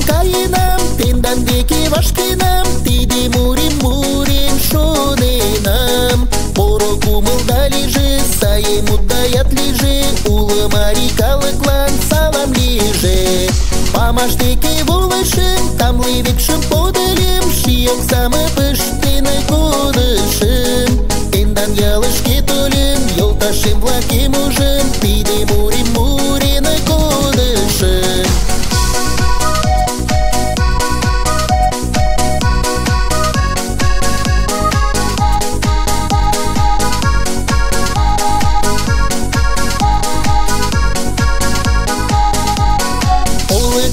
Каинам, тендан веки вашкинам, тиде мурим шоненам. Поро кумылда лиже, сайым уддаят лиже, улы мари калыклан салам лиже. Памаштеке волышым, тамлы векшым подылем, шиёк самы пыштыны кодышым. Тендан ялышке толем, йолташем-влакем ужым, тиде мурины кодышым.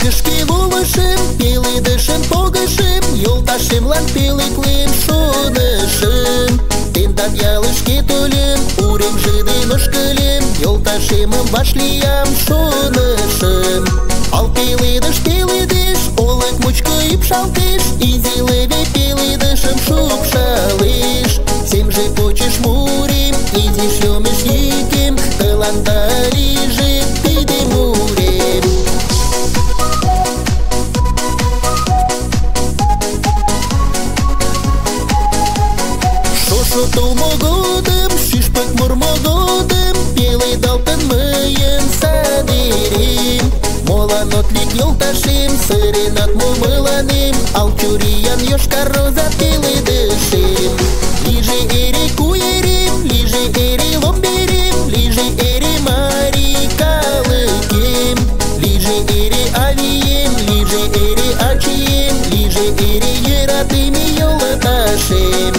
Кышке волышым, пеледышым погышым, йолташемлан пӧлеклем шонышым. Тендан ялышке толем, уремже ден ошкылем, йолташемым вашлиям шонышым. Ал пеледыш, олык мучко ӱпшалтеш, изи леве пеледышым шупшалеш. Семже почеш мурем, изиш йомеш йӱкем, тыланда лийже тиде мурем. Шошо толмо годым, шӱшпык мурмо годым, пеледалтын мыйын садерем. Молан от лек, йолташем, сыренат мо мыланем, ал чуриян йошкар роза пеледышем. Лиже эре куэрем, лиже эре ломберем, лиже эре марий калыкем. Лиже эре авием, лиже эре ачием, лиже эре йӧратыме йолташем.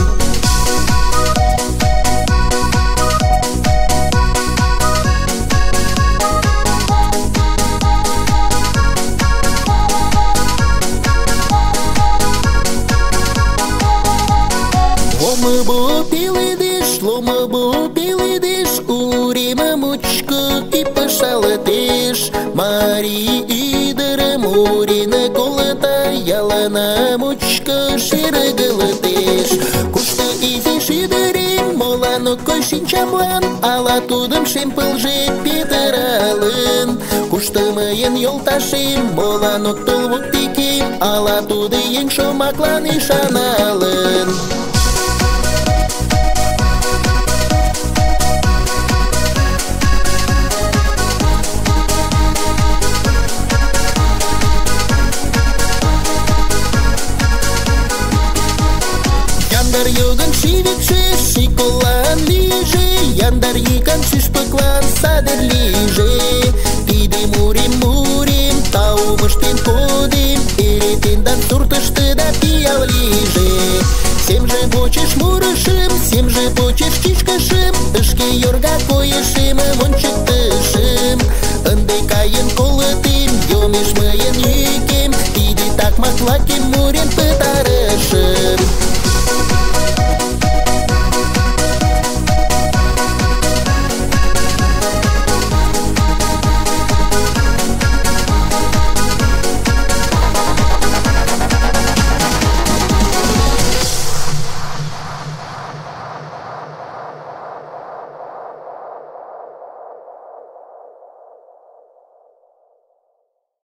Ломы бу пеледеш, уремы мучко ӱпшалтеш. Марий ӱдырым урене колыта, ялына мучко шергылтеш. Кушто изиш ӱдырем, молан ок кой шинчамлан, ала тудым шем пылже петыралын. Кушто мыйын йолташем, молан ок тол воктекем, ала тудо еҥ шомаклан ӱшаналын. Яндар йогын шивикше, шиколан лиже, яндар йӱкан шӱшпыклан садер лиже. Тиде мурем, таум ыштен кодем, эре тендан суртыштыда пиал лиже. Семже почеш мурышым, семже почеш чӱчкышым, тышке йорга койышемым ончыктышым. Ынде каен колытем, йомеш мыйын йӱкем, тиде такмак-влакем мурен пыта.